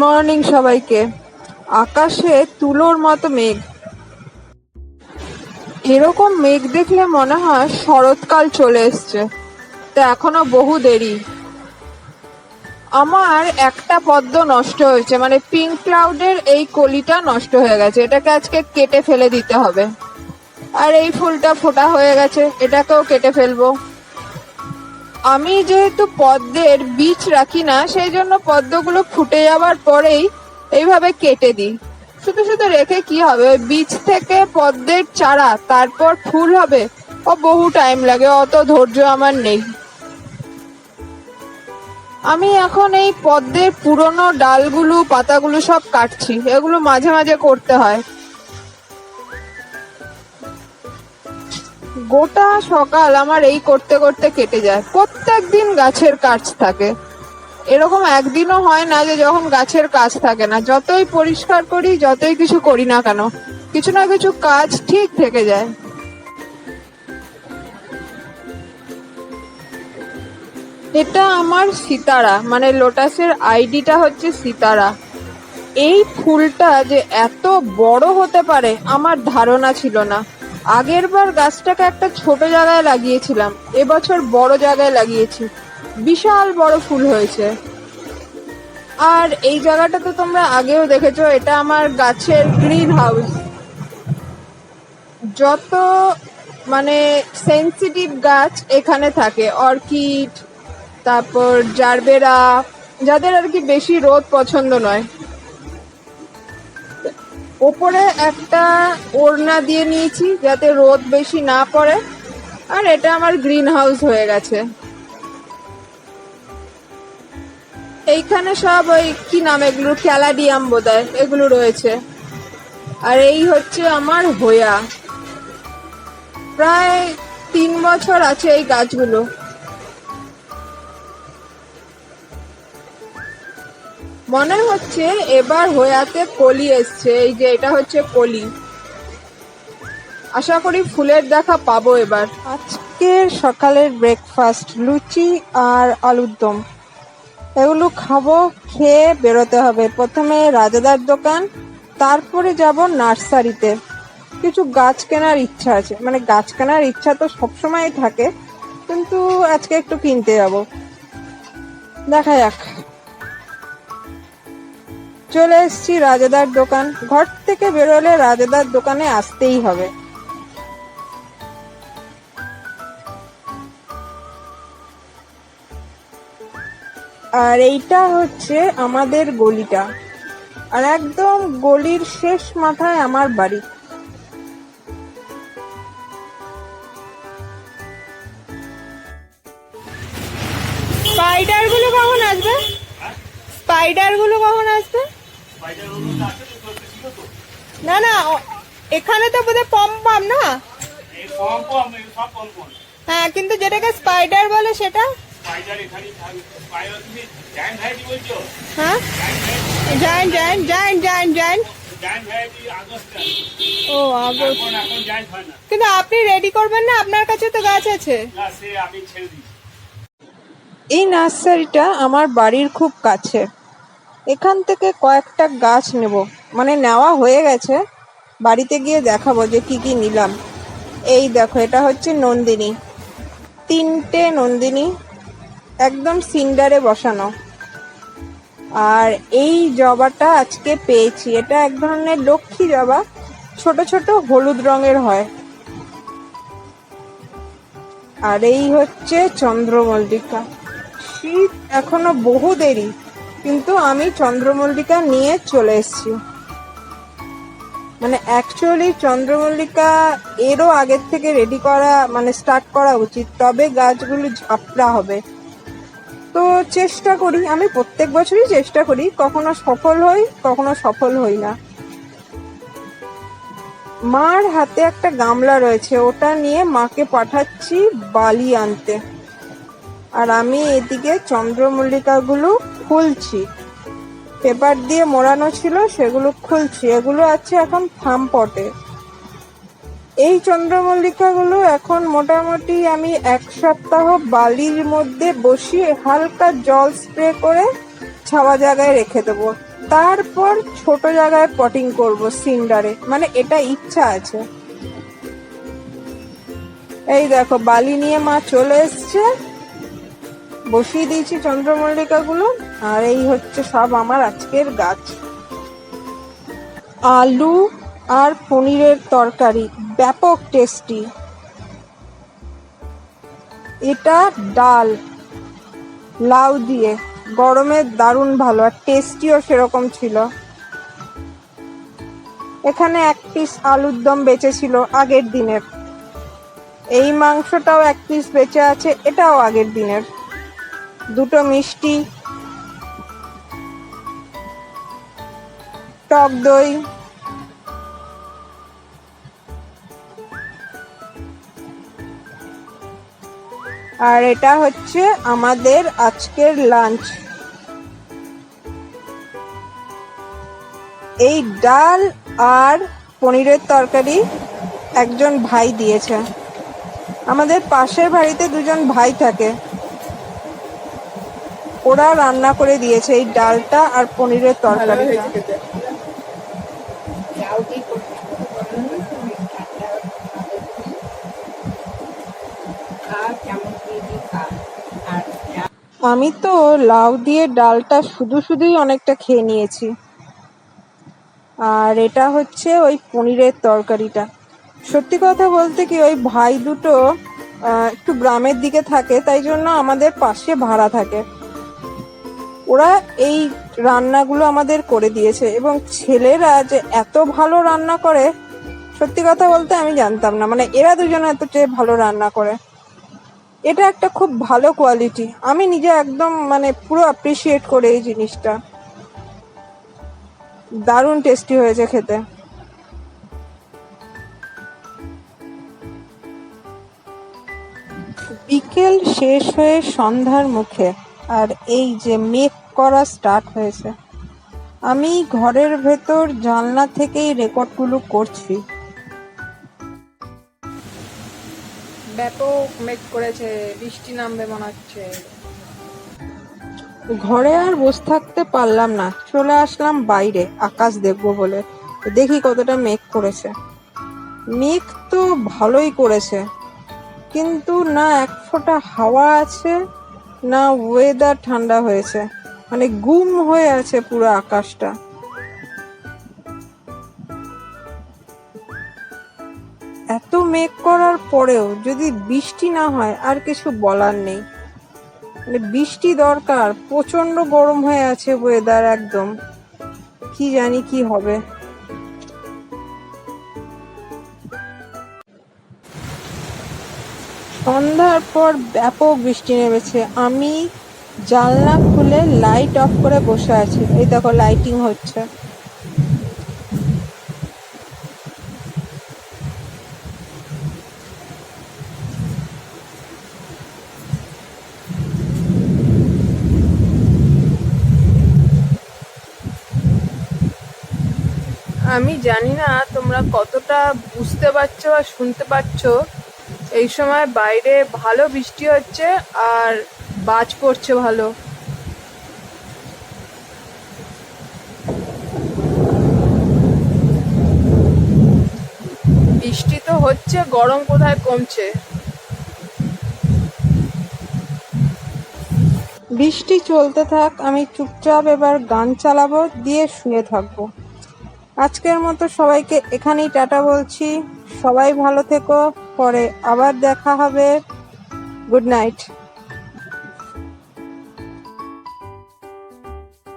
Morning সবাইকে। আকাশে তুলোর মতো মেঘ। এরকম মেঘ দেখলে মনে হয় শরৎকাল চলে এসছে, তা এখনো বহু দেরি। আমার একটা পদ্ম নষ্ট হয়েছে, মানে পিঙ্ক ক্লাউডের এই কলিটা নষ্ট হয়ে গেছে, এটাকে আজকে কেটে ফেলে দিতে হবে। আর এই ফুলটা ফোটা হয়ে গেছে, এটাকেও কেটে ফেলবো। আমি যেহেতু পদ্মের বীজ রাখি না, সেই জন্য পদ্মগুলো ফুটে যাওয়ার পরেই এইভাবে কেটে দিই। শুধু শুধু রেখে কি হবে, ওই বীজ থেকে পদ্মের চারা তারপর ফুল হবে, ও বহু টাইম লাগে, অত ধৈর্য আমার নেই। আমি এখন এই পদ্মের পুরনো ডালগুলো পাতাগুলো সব কাটছি, এগুলো মাঝে মাঝে করতে হয়। গোটা সকাল আমার এই করতে করতে কেটে যায়। প্রত্যেক দিন গাছের কাজ থাকে, এরকম একদিনও হয় না যে যখন গাছের কাজ থাকে না। যতই পরিষ্কার করি, যতই কিছু করি না কেন, কিছু না কিছু কাজ ঠিক থেকে যায়। এটা আমার সিতারা, মানে লোটাসের আইডিটা হচ্ছে সিতারা। এই ফুলটা যে এত বড় হতে পারে আমার ধারণা ছিল না। আগের বার গাছটাকে একটা ছোট জায়গায় লাগিয়েছিলাম, এবছর বড় জায়গায় লাগিয়েছি, বিশাল বড় ফুল হয়েছে। আর এই জায়গাটা তো তোমরা আগেও দেখেছো, এটা আমার গাছের গ্রিন হাউস। যত মানে সেন্সিটিভ গাছ এখানে থাকে, অর্কিড, তারপর জারবেরা, যাদের আর কি বেশি রোদ পছন্দ নয়। ওপরে একটা ওড়না দিয়ে নিয়েছি যাতে রোদ বেশি না পড়ে। আর এটা আমার গ্রিন হাউস হয়ে গেছে। এইখানে সব ওই কি নাম, এগুলো ক্যালাডিয়াম বোধহয়, এগুলো রয়েছে। আর এই হচ্ছে আমার হোয়া। প্রায় 3 বছর আছে এই গাছগুলো। মনে হচ্ছে এবার হোয়াতে কলি এসছে, এই যে এটা হচ্ছে কলি। আশা করি ফুলের দেখা পাবো এবার। আজকের সকালের ব্রেকফাস্ট লুচি আর আলুর দম, এগুলো খাবো। খেয়ে বেরোতে হবে, প্রথমে রাজাদার দোকান, তারপরে যাব নার্সারিতে। কিছু গাছ কেনার ইচ্ছা আছে, মানে গাছ কেনার ইচ্ছা তো সবসময় থাকে, কিন্তু আজকে একটু কিনতে যাব, দেখা যাক। চলে এসছি রাজাদার দোকান। ঘর থেকে বেরোলে রাজাদার দোকানে আসতেই হবে। আর এইটা হচ্ছে আমাদের গলিটা, আর একদম গলির শেষ মাথায় আমার বাড়ি। স্পাইডার গুলো কখন আসবে? স্পাইডার গুলো কখন আসবে? না না, এখানে তো বোধহয় পম পাম না। হ্যাঁ, কিন্তু যেটাকে স্পাইডার বলে সেটা। হ্যাঁ, giant giant giant giant giant. ও আগস্ট। কিন্তু আপনি রেডি করবেন না, আপনার কাছে তো গাছ আছে। এই নার্সারিটা আমার বাড়ির খুব কাছে, এখান থেকে কয়েকটা গাছ নেব, মানে নেওয়া হয়ে গেছে, বাড়িতে গিয়ে দেখাবো যে কি কি নিলাম। এই দেখো, এটা হচ্ছে নন্দিনী, 3টে নন্দিনী, একদম সিন্ডারে বসানো। আর এই জবাটা আজকে পেয়েছি, এটা এক ধরনের লক্ষ্মী জবা, ছোট ছোট হলুদ রঙের হয়। আর এই হচ্ছে চন্দ্রমল্লিকা। শীত এখনো বহু দেরি, কিন্তু আমি চন্দ্রমল্লিকা নিয়ে চলে এসেছি। মানে অ্যাকচুয়ালি চন্দ্রমল্লিকা এরও আগের থেকে রেডি করা, মানে স্টার্ট করা উচিত, তবে গাছগুলো ঝাপড়া হবে। তো চেষ্টা করি, আমি প্রত্যেক বছরই চেষ্টা করি, কখনো সফল হই কখনো সফল হই না। মার হাতে একটা গামলা রয়েছে, ওটা নিয়ে মাকে পাঠাচ্ছি বালি আনতে। আর আমি এদিকে চন্দ্রমল্লিকাগুলো খুলছি, পেপার দিয়ে মোড়ানো ছিল সেগুলো খুলছি। এগুলো আছে এখন থাম পটে। এই চন্দ্রমল্লিকাগুলো এখন মোটামুটি আমি 1 সপ্তাহ বালির মধ্যে বসিয়ে হালকা জল স্প্রে করে ছাওয়া জায়গায় রেখে দেবো। তারপর ছোট জায়গায় পটিং করব সিন্ডারে, মানে এটা ইচ্ছা আছে। এই দেখো বালি নিয়ে মা চলে এসছে, বসিয়ে দিয়েছি চন্দ্রমল্লিকা গুলো। আর এই হচ্ছে সব আমার আজকের গাছ। আলু আর পনিরের তরকারি ব্যাপক টেস্টি। এটা ডাল লাউ দিয়ে, গরমে দারুণ ভালো, আর টেস্টিও সেরকম ছিল। এখানে এক পিস আলুর দম বেঁচে ছিল আগের দিনের, এই মাংসটাও এক পিস বেঁচে আছে, এটাও আগের দিনের। দুটো মিষ্টি, টক দই, আর এটা হচ্ছে আমাদের আজকের লাঞ্চ। এই ডাল আর পনিরের তরকারি একজন ভাই দিয়েছে। আমাদের পাশের বাড়িতে দুজন ভাই থাকে, ওরা রান্না করে দিয়েছে এই ডালটা আর পনিরের তরকারিটা। আমি তো লাউ দিয়ে ডালটা শুধু শুধুই অনেকটা খেয়ে নিয়েছি। আর এটা হচ্ছে ওই পনিরের তরকারিটা। সত্যি কথা বলতে কি, ওই ভাই দুটো একটু গ্রামের দিকে থাকে, তাই জন্য আমাদের পাশে ভাড়া থাকে। ওরা এই রান্নাগুলো আমাদের করে দিয়েছে, এবং ছেলেরা যে এত ভালো রান্না করে সত্যি কথা বলতে আমি জানতাম না, মানে এরা দুজনে এত ভালো রান্না করে। এটা একটা খুব ভালো কোয়ালিটি, আমি নিজে একদম মানে পুরো অ্যাপ্রিসিয়েট করে এই জিনিসটা। দারুণ টেস্টি হয়েছে খেতে। বিকেল শেষ হয়ে সন্ধ্যার মুখে, আর এই যে মেঘ করা স্টার্ট হয়েছে। আমি ঘরের ভেতর জানলা থেকেই রেকর্ডগুলো করছি। ব্যাপক মেঘ করেছে, বৃষ্টি নামবে মনে হচ্ছে। ঘরে আর বসে থাকতে পারলাম না, চলে আসলাম বাইরে আকাশ দেখবো বলে। দেখি কতটা মেঘ করেছে। মেঘ তো ভালোই করেছে, কিন্তু না এক ফোঁটা হাওয়া আছে, না ওয়েদার ঠান্ডা হয়েছে, মানে গুম হয়ে আছে পুরো আকাশটা। এত মেঘ করার পরেও যদি বৃষ্টি না হয় আর কিছু বলার নেই, মানে বৃষ্টি দরকার। প্রচন্ড গরম হয়ে আছে ওয়েদার একদম, কি জানি কি হবে। সন্ধ্যার পর ব্যাপক বৃষ্টি নেমেছে। আমি জানলা খুলে লাইট অফ করে বসে আছি, এই দেখো লাইটিং হচ্ছে। আমি জানি না তোমরা কতটা বুঝতে পারছো বা শুনতে পাচ্ছো। এই সময় বাইরে ভালো বৃষ্টি হচ্ছে আর বাজ পড়ছে ভালো। বৃষ্টি তো হচ্ছে, গরম কোথায় কমছে। বৃষ্টি চলতে থাক, আমি চুপচাপ এবার গান চালাবো, দিয়ে শুয়ে থাকবো। আজকের মতো সবাইকে এখানেই টাটা বলছি। সবাই ভালো থেকো, পরে আবার দেখা হবে। Good night.